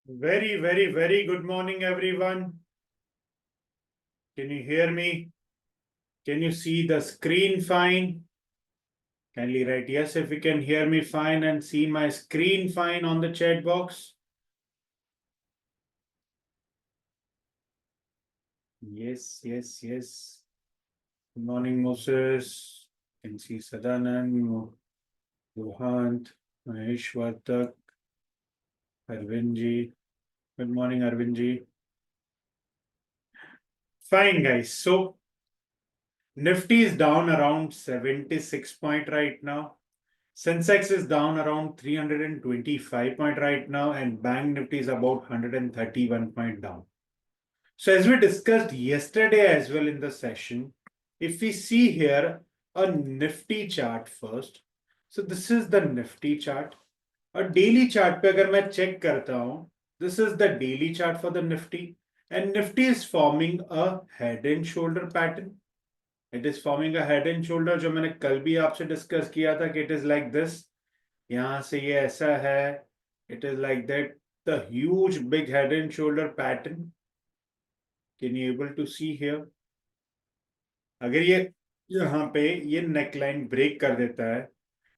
Very good morning, everyone. Can you hear me? Can you see the screen fine? Kindly write yes if you can hear me fine and see my screen fine on the chat box. Yes. Good morning, Moses. You can see Sadanand, Rohant, Mahesh Vartak, Arvindji. Good morning, Arvindji. Fine, guys. So Nifty is down around 76 point right now. Sensex is down around 325 point right now, and Bank Nifty is about 131 point down. So as we discussed yesterday as well in the session, if we see here a Nifty chart first, so this is the Nifty chart. A daily chart पे अगर मैं check करता हूँ, this is the daily chart for the Nifty, and Nifty is forming a head and shoulder pattern. It is forming a head and shoulder जो मैंने कल भी आपसे डिस्कस किया था कि it is like this. यहां से ये ऐसा है. It is like that. The huge big head and shoulder pattern. Can you able to see here? अगर ये यहाँ पे ये neckline break कर देता है,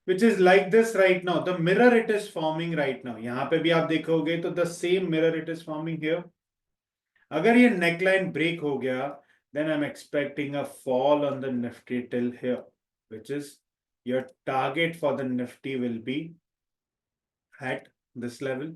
which is like this right now. The mirror it is forming right now. यहाँ पे भी आप देखोगे तो the same mirror it is forming here. अगर ये neckline break हो गया, then I'm expecting a fall on the Nifty till here, which is your target for the Nifty will be at this level.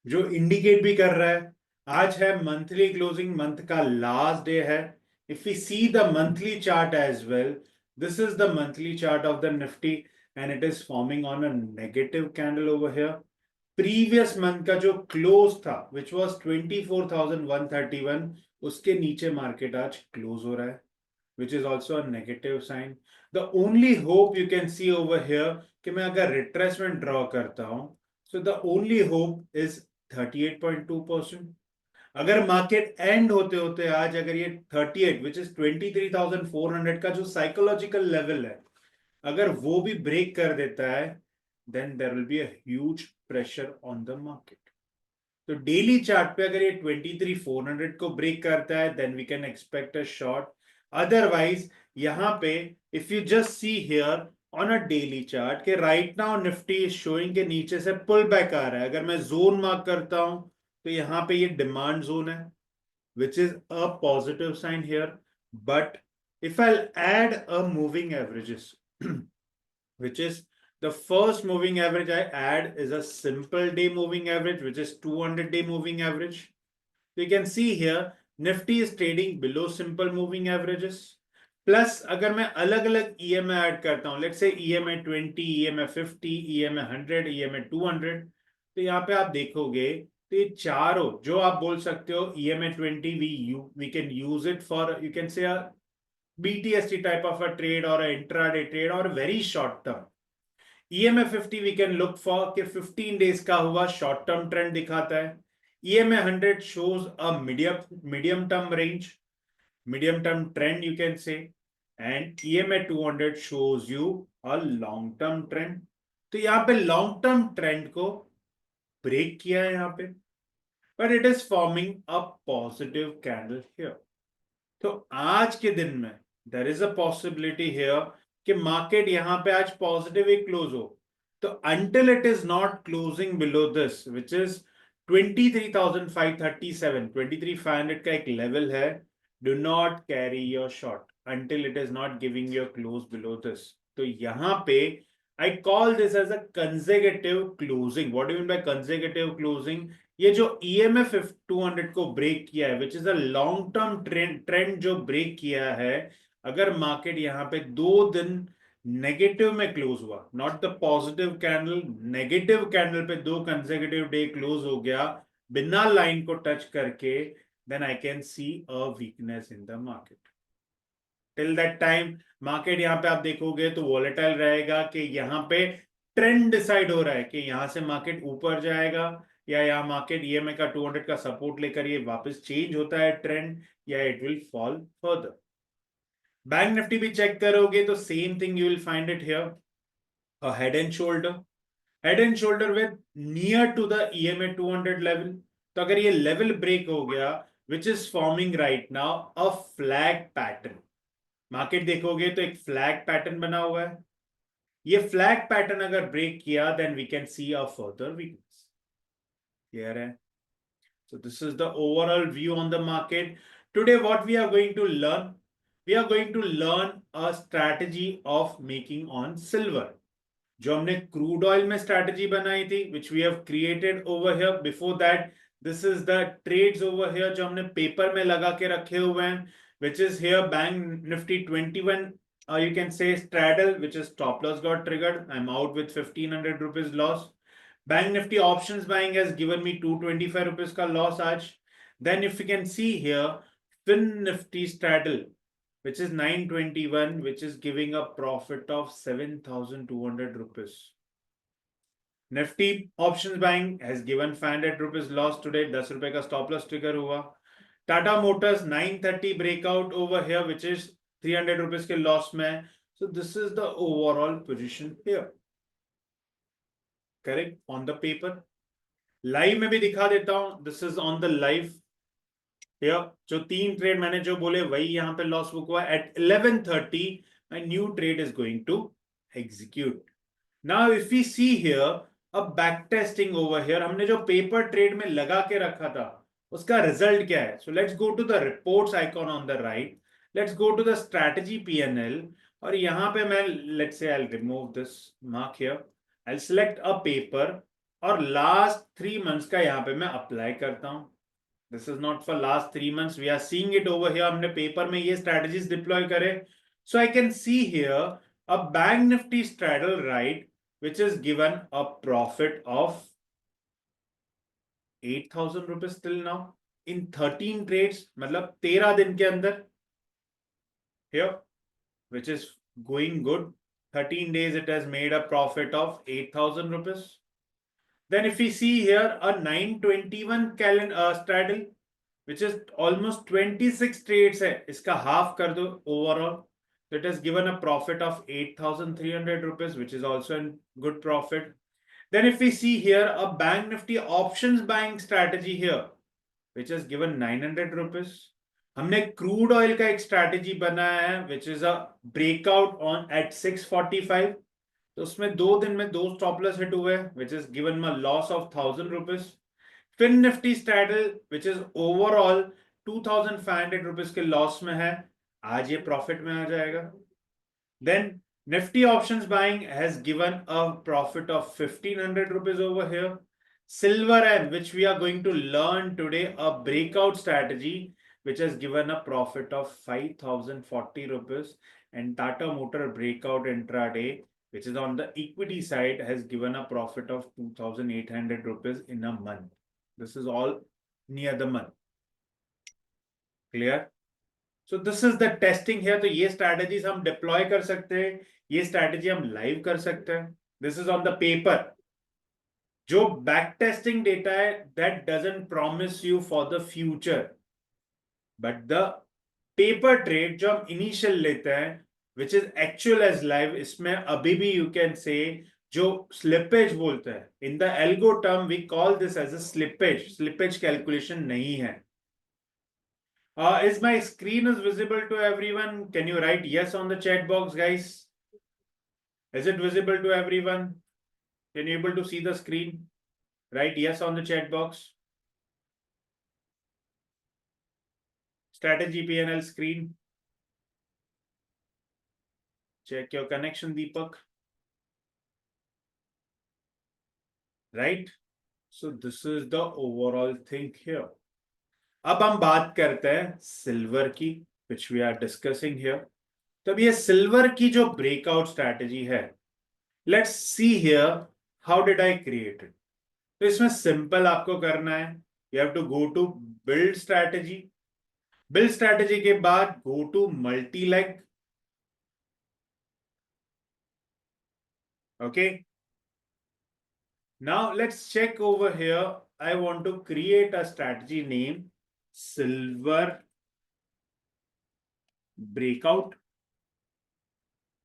जो indicate भी कर रहा है, आज है मंथली क्लोजिंग, मंथ का लास्ट डे है. If we see the monthly chart as well, this is the monthly chart of the Nifty and it is forming on a negative candle over here. Previous month का जो close था which was 24,131, उसके नीचे market आज close हो रहा है, which is also a negative sign. The only hope you can see over here कि मैं अगर retracement draw करता हूं, so the only hope is 38.2%. अगर मार्केट एंड होते होते आज अगर ये 38 which is 23,400 का जो साइकोलॉजिकल लेवल है, अगर वो भी ब्रेक कर देता है, then there will be a huge pressure on the market. तो डेली चार्ट पे अगर ये 23,400 को ब्रेक करता है, then we can expect a short. Otherwise यहाँ पे if you just see here on a daily chart के right now Nifty is showing के नीचे से पुल बैक आ रहा है. अगर मैं जोन मार्क करता हूं तो यहाँ पे ये डिमांड जोन है, which is a positive sign here. But if I add a moving averages which is the first moving average I add is a simple day moving average, which is 200-day moving average. So you can see here, Nifty is trading below simple moving averages. Plus, अगर मैं अलग अलग EMA add करता हूं, let's say EMA 20, EMA 50, EMA 100, EMA 200, तो यहाँ पे आप देखोगे तो ये चारों जो आप बोल सकते हो EMA 20 we can use it for, you can say, a BTST type of a trade or a intraday trade or very short term. EMA 50 we can look for कि 15 days का हुआ शॉर्ट टर्म ट्रेंड दिखाता है. EMA 100 shows a medium term range, medium term trend you can say, and EMA 200 shows you a long term trend. तो यहाँ पे long term trend को break किया है यहाँ पे, but it is forming a positive candle here. तो आज के दिन में there is a possibility here कि मार्केट यहां पे आज पॉजिटिव ही क्लोज हो. तो until it is not closing below this which is 23,537, 23,500 का एक लेवल है, do not carry your short until it is not giving you a close below this. तो यहां पे I call this as a consecutive closing. What do you mean by consecutive closing? ये जो EMF 200 को break किया है, which is a long term trend जो break किया है, अगर मार्केट यहाँ पे 2 दिन नेगेटिव में क्लोज हुआ, not the positive candle, negative candle पे 2 कंसेक्यूटिव डे क्लोज हो गया बिना लाइन को टच करके, then I can see a weakness in the market. Till that time market यहाँ पे आप देखोगे तो वॉलेटाइल रहेगा कि यहाँ पे ट्रेंड डिसाइड हो रहा है कि यहाँ से मार्केट ऊपर जाएगा या यहाँ मार्केट ईएमए का 200 का सपोर्ट लेकर ये वापस चेंज होता है ट्रेंड, या it will fall further. Bank Nifty भी चेक करोगे तो same thing you will find it here, a head and shoulder. Head and shoulder with near to the EMA 200 level. तो अगर ये लेवल ब्रेक हो गया which is forming right now a flag pattern, market देखोगे तो एक flag pattern बना हुआ है, ये फ्लैग पैटर्न अगर ब्रेक किया then we can see a further weakness. Clear है? So this is the overall view on the market. Today what we are going to learn? We are going to learn a strategy of making on silver. जो हमने crude oil में strategy बनाई थी which we have created over here. Before that this is the trades over here जो हमने paper में लगा के रखे हुए हैं, which is here Bank Nifty 21 you can say straddle, which is stop loss got triggered. I'm out with 1500 rupees loss. Bank Nifty options buying has given me 225 rupees ka loss aaj. Then if you can see here Fin Nifty straddle which is 921, which is giving a profit of 7,200 rupees. Nifty options buying has given 500 rupees loss today. 10 रुपए का stop loss trigger हुआ. Tata Motors 930 breakout over here, which is 300 rupees के loss में. So this is the overall position here. Correct? On the paper. Live में भी दिखा देता हूं. This is on the live. जो 3 ट्रेड मैंने जो बोले वही यहाँ पे लॉस बुक हुआ at 11:30. My new trade is going to execute. Now if we see here a back testing over here, हमने जो पेपर ट्रेड में लगा के रखा था उसका रिजल्ट क्या है? So let's go to the reports icon on the right. Let's go to the strategy PNL. और यहाँ पे मैं let's say I'll remove this mark here. I'll select a paper और last 3 months का यहाँ पे मैं अप्लाई करता हूँ. This is not for last 3 months. We are seeing it over here. हमने पेपर में ये strategies deploy करे. So I can see here a Bank Nifty straddle right, which is given a profit of 8,000 rupees till now in 13 trades. मतलब 13 दिन के अंदर here, which is going good. 13 days it has made a profit of 8,000 rupees. Then if we see here a 921 calendar straddle, which is almost 26 trades है, इसका half कर दो overall. So it has given a profit of 8,300 rupees, which is also a good profit. Then if we see here a Bank Nifty options buying strategy here, which has given 900 rupees. हमने crude oil का एक strategy बनाया है, which is a breakout on at 645. तो उसमें 2 दिन में 2 stop loss hit हुए, which is given me loss of 1,000 rupees. Fin Nifty straddle, which is overall 2,500 rupees के loss में है, आज ये profit में आ जाएगा. Then Nifty options buying has given a profit of 1,500 rupees over here. Silver and which we are going to learn today a breakout strategy which has given a profit of 5,040 rupees, and Tata Motor breakout intraday which is on the equity side has given a profit of 2,800 rupees in a month. This is all near the month. Clear? So this is the testing here. तो ये strategies हम deploy कर सकते हैं, ये strategy हम live कर सकते हैं. This is on the paper. जो back testing data है that doesn't promise you for the future, but the paper trade जो हम initial लेते हैं which is actual as live, इसमें अभी भी you can say जो slippage बोलते हैं, in the algo term we call this as a slippage calculation नहीं है. Is my screen is visible to everyone? Can you write yes on the chat box, guys? Is it visible to everyone? Can you able to see the screen? Write yes on the chat box. Strategy PNL screen. Check your connection, Deepak. Right? So this is the overall thing here. अब हम बात करते हैं silver की, which we are discussing here. तब ये silver की जो ब्रेकआउट स्ट्रैटेजी है, let's see here how did I create it. तो इसमें सिंपल आपको करना है, you have to go to build strategy. build strategy के बाद go to multi leg. Okay. Now let's check over here. I want to create a strategy name silver breakout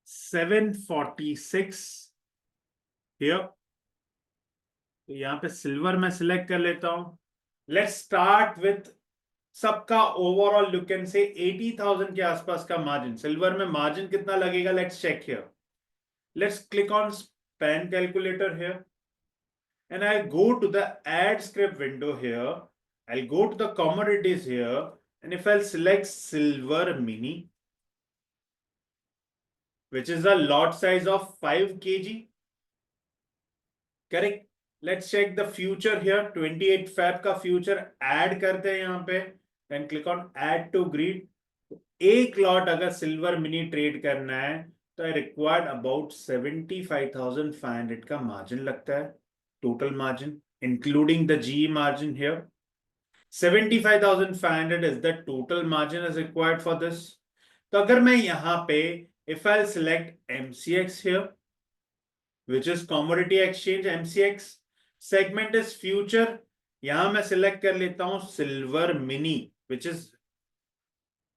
746 here. तो यहाँ पे सिल्वर में select कर लेता हूं. Let's start with सबका ओवरऑल. यू कैन से 80,000 के आसपास का मार्जिन. सिल्वर में मार्जिन कितना लगेगा? Let's check here. Let's click on span calculator here and I'll go to the add script window here. I'll go to the commodities here, and if I'll select silver mini, which is a lot size of 5 kg, correct? Let's check the future here. 28 Feb का future add करते हैं यहाँ पे. Then click on add to grid. एक lot अगर silver mini trade करना है तो आई रिक्वायर्ड अबाउट 75,500 का मार्जिन लगता है. Total margin including the G margin here. 75,500 is the total margin is required for this. तो अगर मैं यहां पे if I'll select MCX here, which is commodity exchange MCX, segment is future, यहां मैं select कर लेता हूं silver mini, which is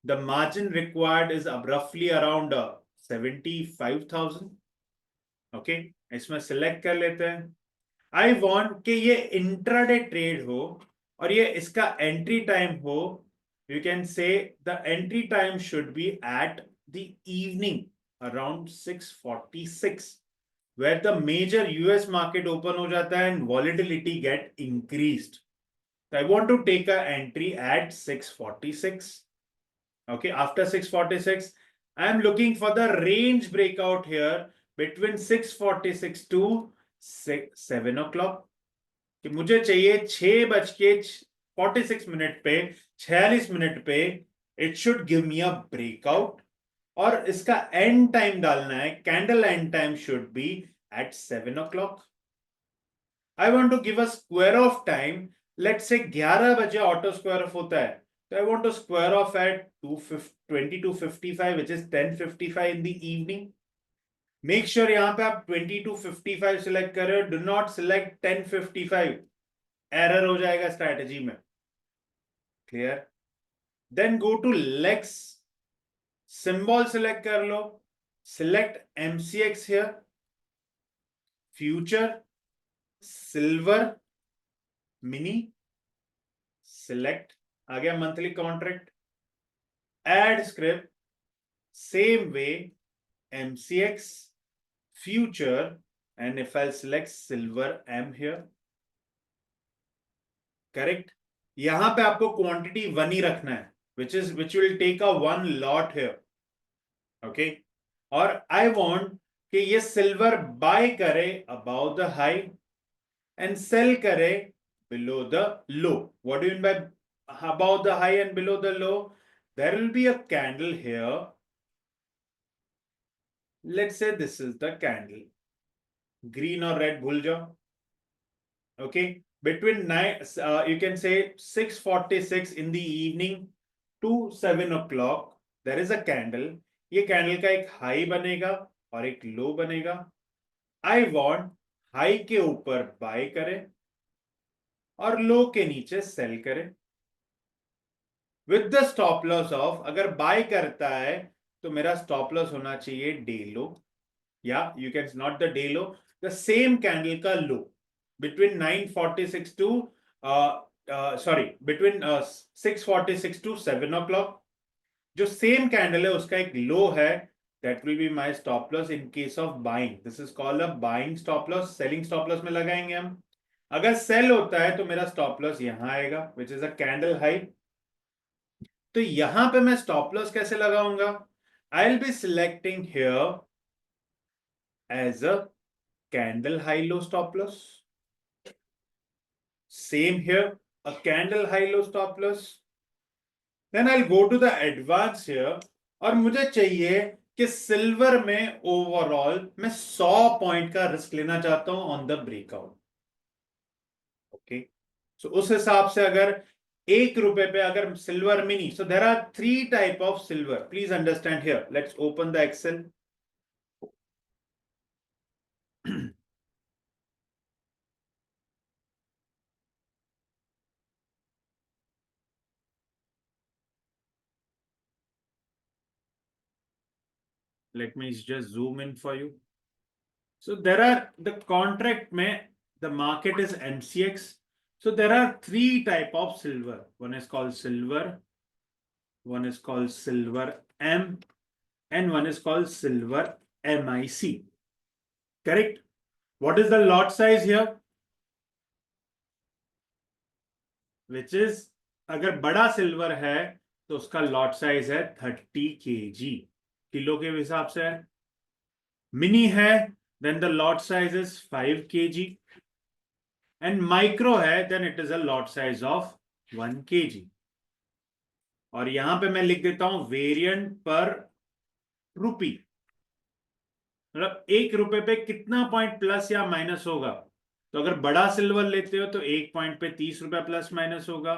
the margin required is roughly around 75,000. okay, इसमें select कर लेते हैं. I want कि ये इंट्राडे ट्रेड हो और ये इसका एंट्री टाइम हो. You can say the entry time should be at the evening around 6:46 where the major US market open हो जाता है and volatility get increased. So I want to take a entry at 6:46. okay, after 6:46 I am looking for the range breakout here between 6:46 to 7 o'clock. कि मुझे चाहिए 6:46 पे, 46 minute पे it should give me a breakout और इसका end time डालना है. Candle end time should be at 7 o'clock. I want to give a square off time. Let's say 11 बजे ऑटो स्क्वायर ऑफ होता है तो I want to square off at 22:55 which is 10:55 in the evening. Make sure यहां पे आप 22:55 select कर रहे हो. Do not select 10:55. एरर हो जाएगा स्ट्रैटेजी में. Clear. Then go to legs. Symbol select कर लो. Select MCX here. Future silver mini. Select. आ गया monthly contract. Add script same way MCX future and if I select silver M here. Correct. यहां पे आपको quantity 1 ही रखना है which will take a 1 lot here. okay, और आई want कि ये सिल्वर बाय करे above the high and sell करे below the low. what do you mean by above the high and below the low? there will be a candle here. let's say this is the candle. green or red भूल जाओ. okay, between 9 you can say 6:46 in the evening to 7 o'clock there is a candle. ये candle का एक high बनेगा और एक लो बनेगा. I want high के ऊपर बाय करे और लो के नीचे सेल करे with the stop loss of. अगर बाय करता है तो मेरा स्टॉप लॉस होना चाहिए डे लो या you can not the day low, the same candle का लो between 9:46 to sorry between 6:46 to 7 o'clock. जो सेम कैंडल है उसका एक लो है. that will be my stop loss in case of buying. this is called a buying stop loss. selling stop loss में लगाएंगे हम. अगर सेल होता है तो मेरा स्टॉप लॉस यहां आएगा which is a candle high. तो यहां पे मैं स्टॉप लॉस कैसे लगाऊंगा? I'll be selecting here as a candle high low stop loss. Same here, a candle high low stop loss. Then I'll go to the advanced here और मुझे चाहिए कि सिल्वर में ओवरऑल मैं 100 पॉइंट का risk लेना चाहता हूं on the breakout. Okay, so उस हिसाब से अगर 1 रुपए पे अगर silver mini. So there are 3 type of silver. Please understand here. Let's open the Excel. let me just zoom in for you. so there are the contract में The market is MCX. So there are three type of silver. One is called silver, one is called silver M, and one is called silver MIC. Correct? What is the lot size here? Which is, अगर बड़ा silver है तो उसका lot size है 30 kg, kilo के हिसाब से है. मिनी है then the lot size is 5 kg, and micro है then it is a lot size of 1 kg. और यहां पे मैं लिख देता हूं वेरिएंट पर रुपी, मतलब 1 रुपए पे कितना पॉइंट प्लस या माइनस होगा. तो अगर बड़ा सिल्वर लेते हो तो 1 पॉइंट पे 30 रुपया प्लस माइनस होगा.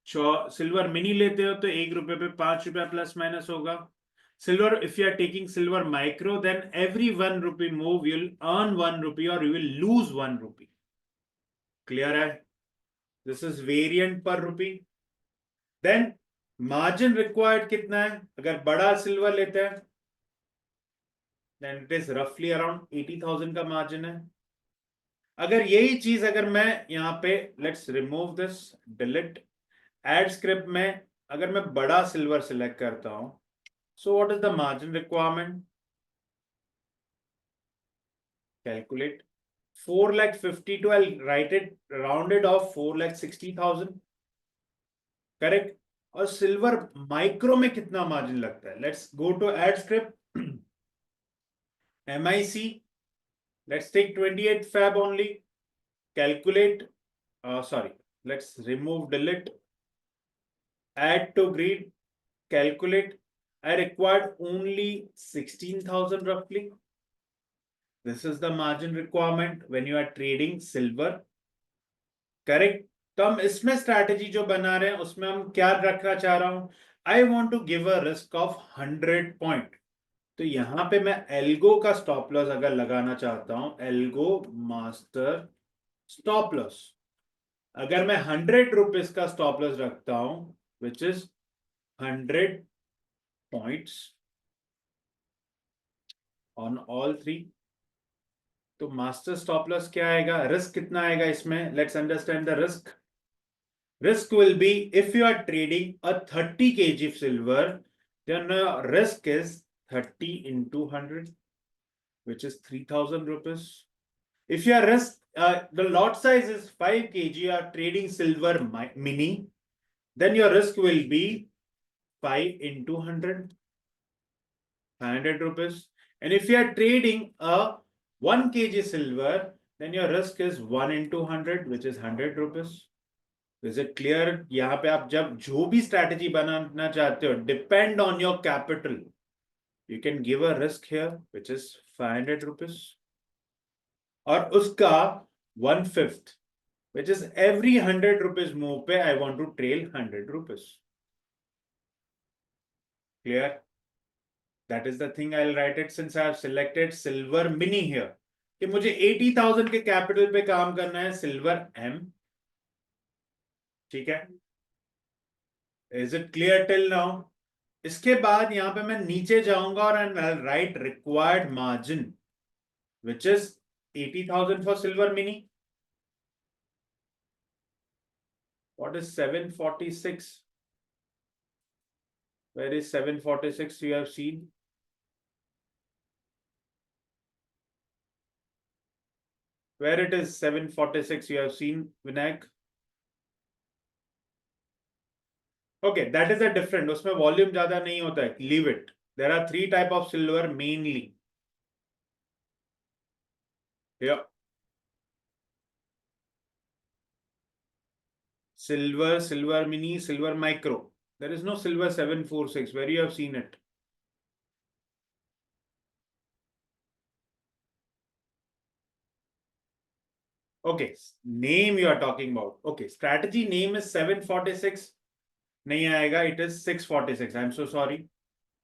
सिल्वर मिनी लेते हो तो 1 रुपए पे 5 रुपया प्लस माइनस होगा. Silver, if you are taking silver micro, then every 1 rupee move, you'll earn 1 rupee or you will lose 1 rupee. Clear hai? This is variant per rupee. Then margin required कितना है? अगर बड़ा silver लेते हैं then it is roughly around 80,000 का margin है. अगर यही चीज अगर मैं यहाँ पे let's remove this, delete, add script में अगर मैं बड़ा सिल्वर सिलेक्ट करता हूं, so what is the margin requirement? Calculate. 4,52,000, I'll write it rounded off 4,60,000. Correct. और सिल्वर माइक्रो में कितना मार्जिन लगता है? Let's go to add script. MIC, let's take 28 Feb only. Calculate, sorry, let's remove, delete, add to grid, calculate. I required only 16,000 roughly. This is the margin requirement when you are trading silver. Correct. तो हम इसमें strategy जो बना रहे हैं उसमें हम क्या रखना चाह रहा हूं? I want to give a risk of 100 point. तो यहां पे मैं एल्गो का स्टॉप लॉस अगर लगाना चाहता हूं, एल्गो मास्टर स्टॉप लॉस, अगर मैं 100 रुपीज का स्टॉप लॉस रखता हूं which is 100 points on all three, तो मास्टर स्टॉप लॉस क्या आएगा? रिस्क कितना आएगा इसमें? Let's understand the risk. Risk will be if you are trading a 30 kg silver, then risk is 30 into 100, which is 3,000 rupees. If your risk, the lot size is 5 kg, you are trading silver mini, then your risk will be 5 into 100, 500 rupees. And if you are trading a 1 kg silver, then your risk is 1 into 100, which is 100 rupees. Is it clear? यहाँ पे आप जब जो भी strategy बनाना चाहते हो, depend on your capital, you can give a risk here which is 500 rupees, और उसका 1/5 which is every 100 rupees move पे I want to trail 100 rupees. Clear? That is the thing. I will write it since I have selected silver mini here, कि मुझे 80,000 के capital पे काम करना है, सिल्वर एम. ठीक है? Is it clear till now? इसके बाद यहां पे मैं नीचे जाऊंगा और right required margin which is 80,000 for silver mini. What is 746? Where is 746? You have seen. Where it is 746 you have seen, Vinayak? Okay, that is a different. उसमें volume ज्यादा नहीं होता है. Leave it. There are 3 type of silver mainly. Yeah. Silver, silver mini, silver micro. There is no silver 746. Where you have seen it? Okay, name you are talking about. Okay, strategy name is 746. नहीं आएगा, it is 646. I'm so sorry.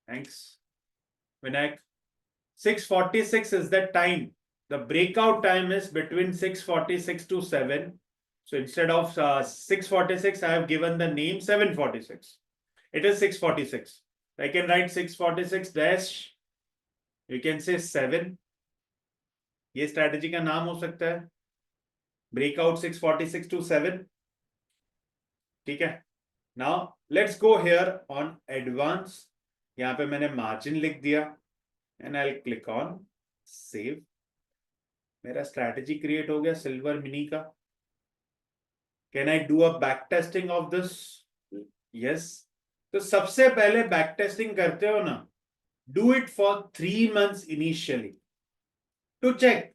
Thanks, Vinayak. 646 is the time. The breakout time is between 646 to 7. So instead of 646, I have given the name 746. It is 646. I can write 646 dash. You can say 7. ये strategy का नाम हो सकता है. breakout 646 to 7. ठीक है, now let's go here on advance. यहाँ पे मैंने margin लिख दिया and I'll click on save. मेरा strategy create हो गया सिल्वर मिनी का. Can I do a back testing of this? Yes. तो सबसे पहले back testing करते हो ना, do it for 3 months initially to check.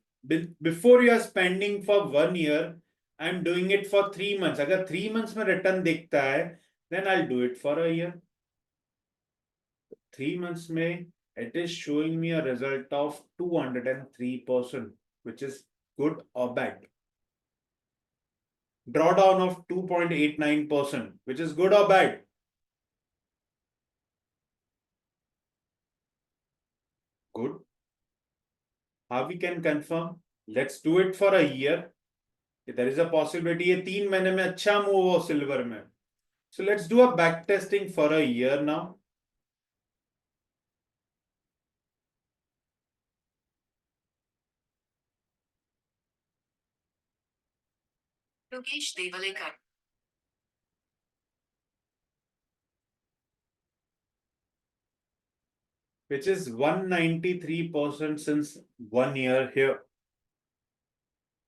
Before you are spending for 1 year, I'm doing it for 3 months. अगर 3 months में return दिखता है, then I'll do it for a year. 3 months में it is showing me a result of 203%, which is good or bad. Drawdown of 2.89%, which is good or bad. Good. How we can confirm? Let's do it for a year. There is a possibility ये 3 महीने में अच्छा move हो silver में. So let's do a back testing for a year now. Yogesh Devalekar. Which is 193% since 1 year here.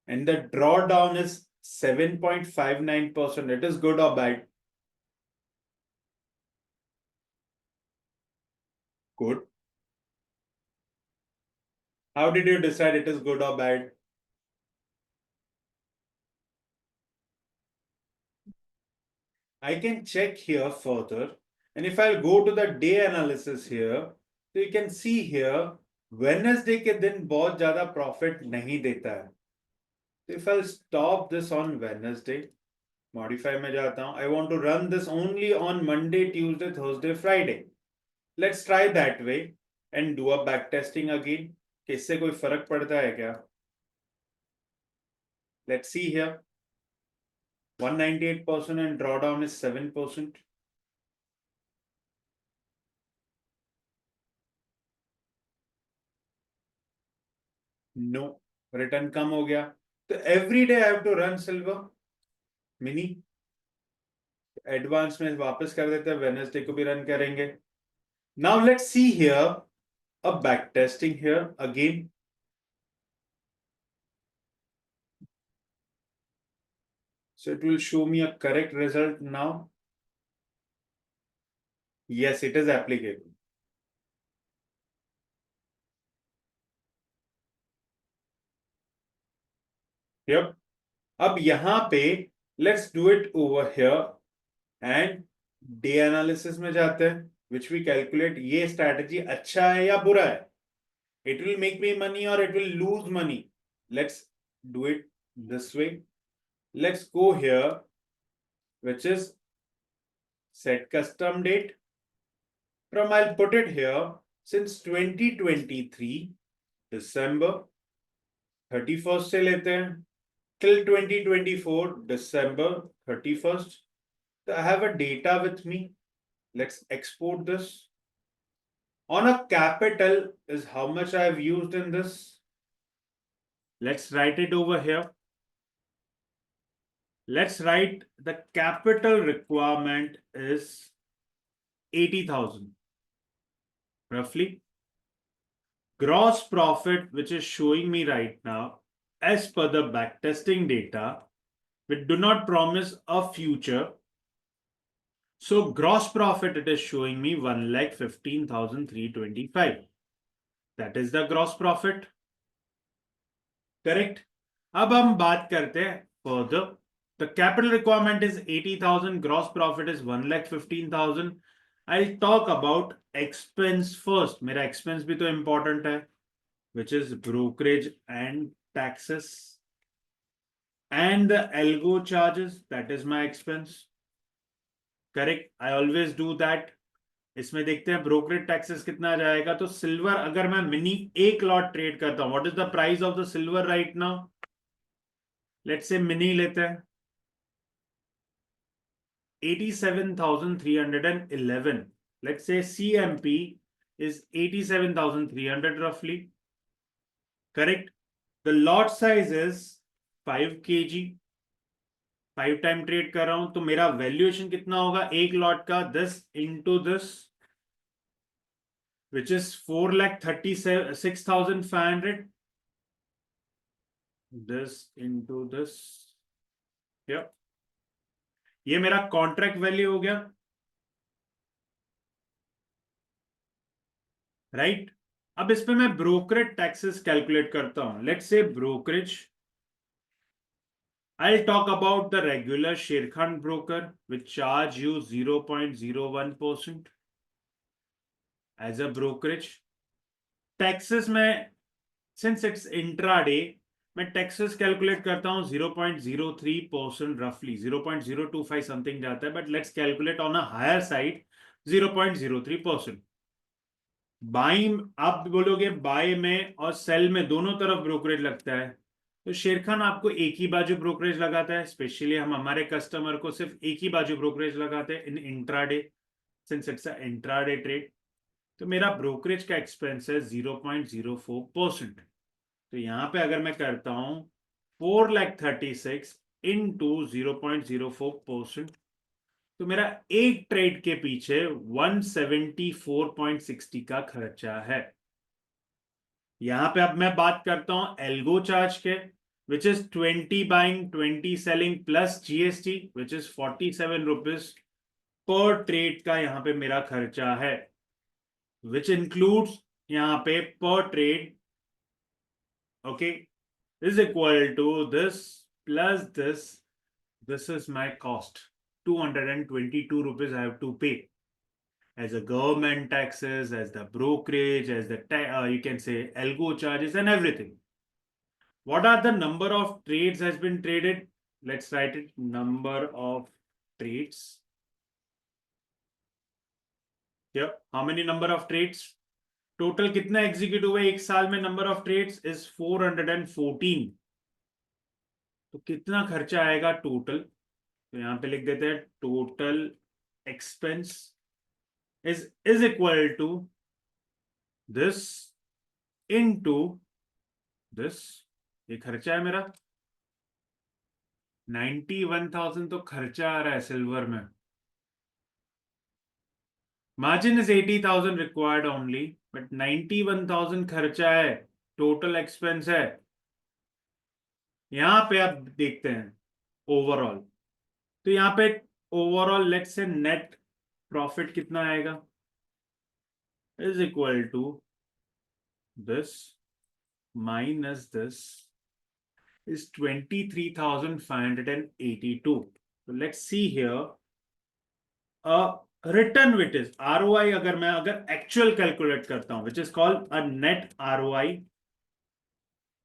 And the drawdown is 7.59%. It is good or bad? Good. How did you decide it is good or bad? I can check here further. And if I'll go to the day analysis here, so you can see here, Wednesday के दिन बहुत ज़्यादा profit नहीं देता है. So if I'll stop this on Wednesday, modify में जाता हूँ. I want to run this only on Monday, Tuesday, Thursday, Friday. Let's try that way and do a back testing again. कि इससे कोई फर्क पड़ता है क्या? Let's see here. 198% and drawdown is 7%. No, return कम हो गया. तो every day I have to run silver mini. Advance में वापस कर देते हैं, Wednesday को भी run करेंगे. Now let's see here a back testing here again. So it will show me a correct result now. Yes, it is applicable. Yep. अब यहाँ पे let's do it over here and day analysis में जाते हैं, which we calculate ये strategy अच्छा है या बुरा है. It will make me money or it will lose money. Let's do it this way. Let's go here, which is set custom date. From I'll put it here since 2023 December 31st से लेते हैं till 2024 December 31st. So I have a data with me. Let's export this. On a capital is how much I have used in this. Let's write it over here. Let's write the capital requirement is 80,000 roughly. Gross profit, which is showing me right now, as per the backtesting data, we do not promise a future. So gross profit, it is showing me 1,15,325. That is the gross profit. Correct? अब हम बात करते हैं further. The capital requirement is 80,000. Gross profit is 1,15,000. I'll talk about expense first. मेरा expense भी तो important है, which is brokerage and taxes. And the algo charges, that is my expense. Correct? I always do that. इसमें देखते हैं brokerage taxes कितना जाएगा. तो सिल्वर अगर मैं मिनी एक लॉट ट्रेड करता हूं, what is the price of the silver right now? Let's say mini लेते हैं 87,311. Let's say CMP is 87,300 roughly. Correct? The lot size is 5 kg 5 time trade कर रहा हूं, तो मेरा वैल्यूएशन कितना होगा एक लॉट का? 10 into this which is 4,36,500, this into this. ये मेरा कॉन्ट्रैक्ट वैल्यू हो गया, राइट? अब इस पे मैं ब्रोकरेज टैक्सेस कैलकुलेट करता हूं। लेट्स से brokerage, I'll talk about the regular Sherkhan broker which charge you 0.01% as a brokerage. Taxes में since it's intraday मैं taxes कैलकुलेट करता हूँ 0.03% रफली 0.025 समथिंग जाता है, but let's calculate on a higher side 0.03%। Buying, आप बोलोगे बाय में और सेल में दोनों तरफ ब्रोकरेज लगता है, तो शेरखान आपको एक ही बाजू ब्रोकरेज लगाता है। स्पेशली हम हमारे कस्टमर को सिर्फ एक ही बाजू ब्रोकरेज लगाते हैं in intraday, since it's a intraday trade. तो मेरा ब्रोकरेज का एक्सपेंस है 0.04%। तो यहाँ पे अगर मैं करता हूँ 4,36,000 इंटू 0.04%, तो मेरा एक ट्रेड के पीछे 174.60 का खर्चा है। यहां पे अब मैं बात करता हूं एल्गो चार्ज के, which is 20 buying 20 selling plus GST which is 47 rupees per trade का यहां पे मेरा खर्चा है, विच इंक्लूड्स यहां पे per trade, okay, is equal to this plus this. This is my cost 222 rupees I have to pay as a government taxes, as the brokerage, as the you can say algo charges and everything. What are the number of trades has been traded? Let's write it, number of trades. Here, how many number of trades? Total कितना execute हुआ एक साल में? Number of trades is 414। तो कितना खर्चा आएगा total? तो यहां पे लिख देते हैं total expense is equal to this into this. ये खर्चा है मेरा 91,000, तो खर्चा आ रहा है सिल्वर में। Margin is 80,000 required only, but 91,000 खर्चा है, टोटल एक्सपेंस है। यहां पे आप देखते हैं ओवरऑल, तो यहां पे overall let's say net profit कितना आएगा, is equal to this minus this is 23,582. So let's see here return which is ROI। अगर मैं एक्चुअल कैलकुलेट करता हूं, which is called a net ROI,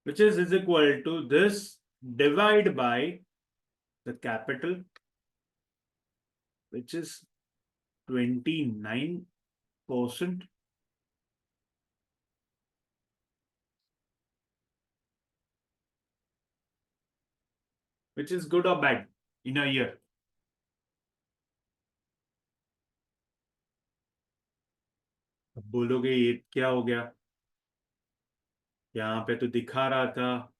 which is equal to this divide by the capital, which is 29%, which is good or bad in a year? अब बोलोगे ये क्या हो गया, यहां पे तो दिखा रहा था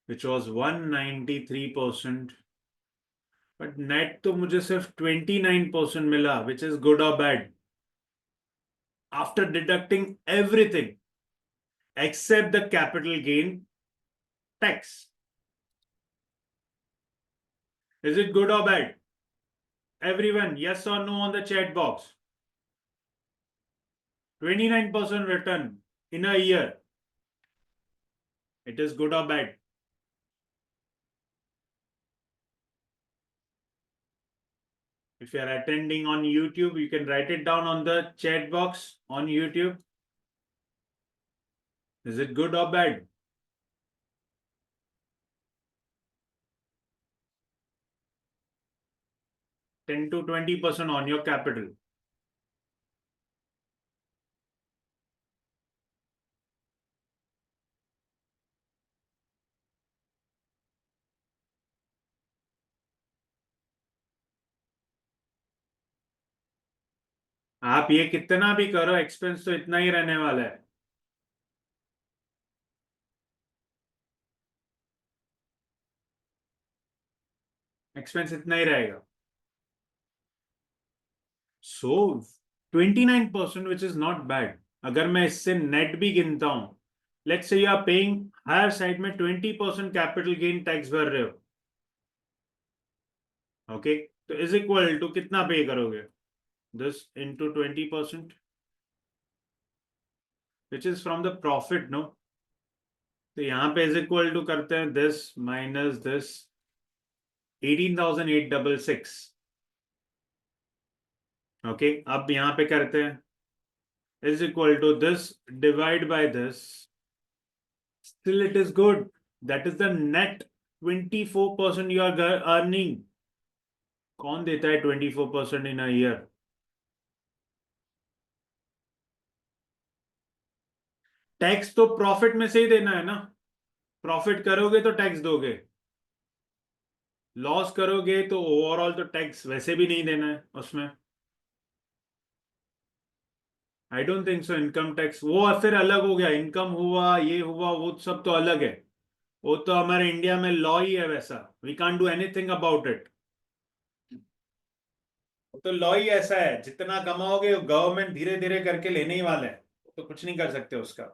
which was 193%, बट नेट तो मुझे सिर्फ 29% मिला, which is good or bad after deducting everything except the capital gain tax? Is it good or bad? Everyone, yes or no on the chat box. 29% return in a year. It is good or bad? If you are attending on YouTube, you can write it down on the chat box on YouTube. Is it good or bad? Ten to 20% on your capital. आप ये कितना भी करो, expense तो इतना ही रहने वाला है। एक्सपेंस इतना ही रहेगा. So 29%, which is not bad. अगर मैं इससे नेट भी गिनता हूं, let's say you are paying higher side में 20% कैपिटल गेन टैक्स भर रहे हो. ओके, तो इज इक्वल टू कितना पे करोगे? This into 20%, which is from the profit, no? तो यहां पे इज इक्वल टू करते हैं दिस माइनस दिस, 18,866. ओके, अब यहां पे करते हैं is equal to this divide by this. Still it is good. That is the net 24% you are earning. कौन देता है 24% इन अ ईयर? टैक्स तो प्रॉफिट में से ही देना है ना. प्रॉफिट करोगे तो टैक्स दोगे, लॉस करोगे तो ओवरऑल तो टैक्स वैसे भी नहीं देना है उसमें. I don't think so. Income tax वो फिर अलग हो गया. इनकम हुआ, ये हुआ, वो सब तो अलग है. वो तो हमारे इंडिया में लॉ ही है वैसा. We can't do anything about it. तो लॉ ही ऐसा है, जितना कमाओगे गवर्नमेंट धीरे धीरे करके लेने ही वाला है. तो कुछ नहीं कर सकते उसका.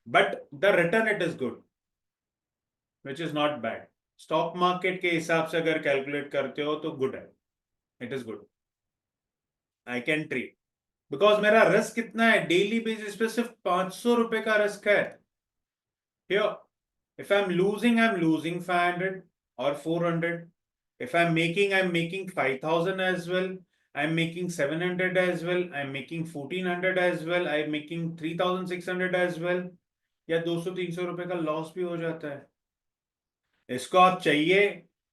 But the return it is good, which is not bad. Stock market के हिसाब से अगर कैलकुलेट करते हो तो गुड है. It is good. I can treat. Because मेरा रिस्क कितना है डेली बेसिस पे? सिर्फ 500 रुपए का रिस्क है. Here, if I'm losing 500 or 400. If I'm making 5,000 as well. I'm making 700 as well. I'm making 1,400 as well. I'm making 3,600 as well. या 200-300 रुपए का लॉस भी हो जाता है. इसको आप चाहिए,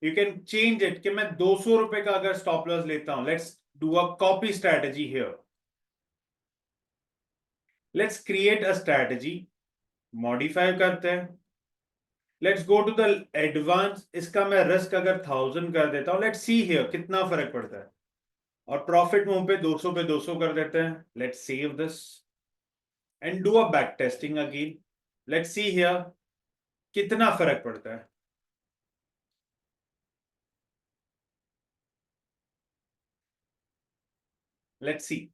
यू कैन चेंज इट कि मैं 200 रुपए का अगर स्टॉप लॉस लेता हूं. Let's do a copy strategy here. Let's create a strategy. Modify करते हैं. Let's go to the advance. इसका मैं रिस्क अगर 1,000 कर देता हूं, लेट्स सी हियर कितना फर्क पड़ता है. और प्रॉफिट मुंह पे 200 कर देते हैं. Let's save this and do a back testing again. Let's see here कितना फर्क पड़ता है. Let's see.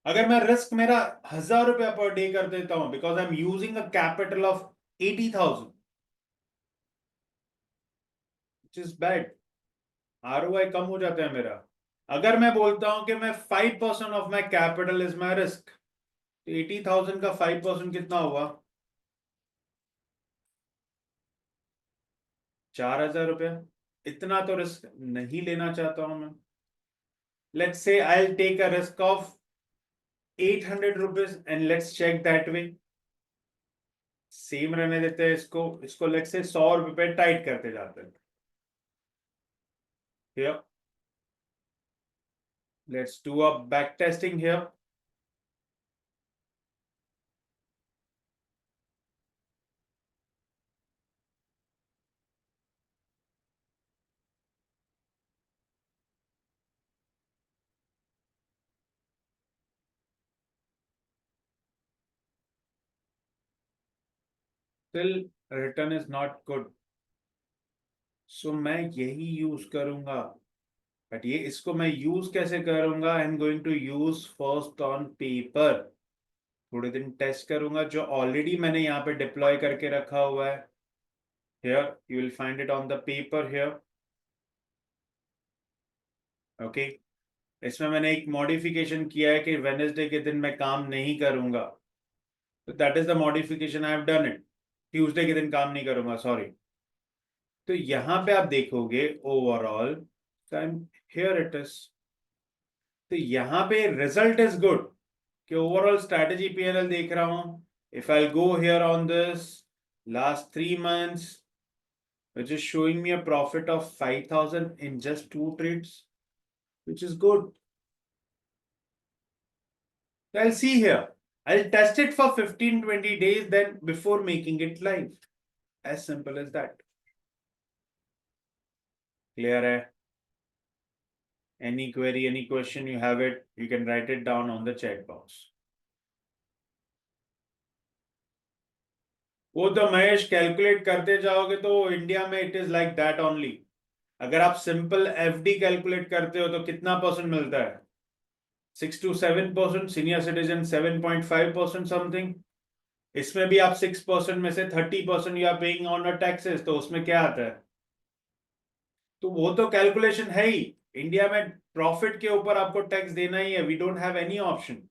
अगर मैं रिस्क मेरा 1,000 रुपया पर डे कर देता हूं, because I am using a capital of 80,000, which is bad. ROI कम हो जाता है मेरा. अगर मैं बोलता हूं कि मैं 5% of my capital is my risk, तो 80,000 का 5% कितना हुआ? 4,000 रुपया. इतना तो रिस्क नहीं लेना चाहता हूं मैं. Let's say I will take a risk of 800 rupees and let's check that way. Same रहने देते हैं इसको. इसको लेट्स से 100 रुपए पे टाइट करते जाते हैं. Here let's do a back testing here. Still return is not good. So मैं यही यूज करूंगा. बट ये इसको मैं यूज कैसे करूंगा? I am going to use first on paper. थोड़े दिन टेस्ट करूंगा जो ऑलरेडी मैंने यहाँ पे डिप्लॉय करके रखा हुआ है. Here you will find it on the paper here. Okay, इसमें मैंने एक मॉडिफिकेशन किया है कि वेनेसडे के दिन मैं काम नहीं करूंगा. तो that is the modification I have done it. Tuesday के दिन काम नहीं करूंगा, सॉरी. तो यहां पे आप देखोगे overall time, here it is. तो यहाँ पे रिजल्ट इज गुड कि ओवरऑल स्ट्रैटेजी पीएनएल देख रहा हूं. If I go here on this last 3 months, which is showing me a profit of 5,000 in just 2 trades, which is good. So I'll see here. I'll test it for 15-20 days then before making it live. As simple as that. Clear hai? Any query, any question you have it, you can write it down on the chat box. वो तो Mahesh calculate करते जाओगे तो India में it is like that only. अगर आप simple FD calculate करते हो तो कितना परसेंट मिलता है? 6 to 7%, सीनियर सिटीजन 7.5% समथिंग। इसमें भी आप 6% में से 30% you are paying on taxes, तो उसमें क्या आता है? तो वो तो कैलकुलेशन है ही। इंडिया में प्रॉफिट के ऊपर आपको टैक्स देना ही है, we don't have any option.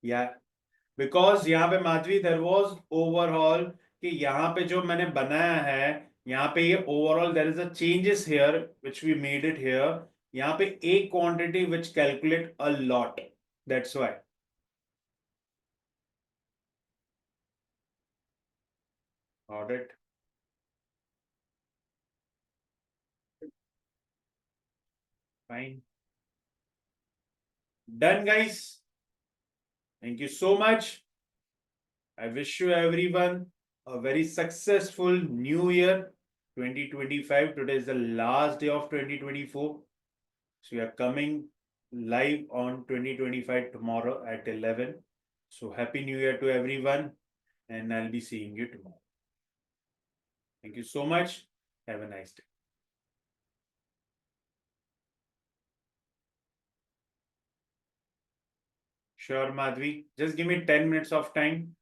या बिकॉज यहाँ पे माधवी देयर वाज ओवरऑल कि यहाँ पे जो मैंने बनाया है, यहाँ पे ये overall there is a changes here which we made it here. यहाँ पे एक quantity which calculate a lot, that's why. Audit fine, done guys, thank you so much. I wish you everyone a very successful new year 2025. Today is the last day of 2024. So we are coming live on 2025 tomorrow at 11. So happy new year to everyone, and I'll be seeing you tomorrow. Thank you so much. Have a nice day. Sure, Madhvi. Just give me 10 minutes of time.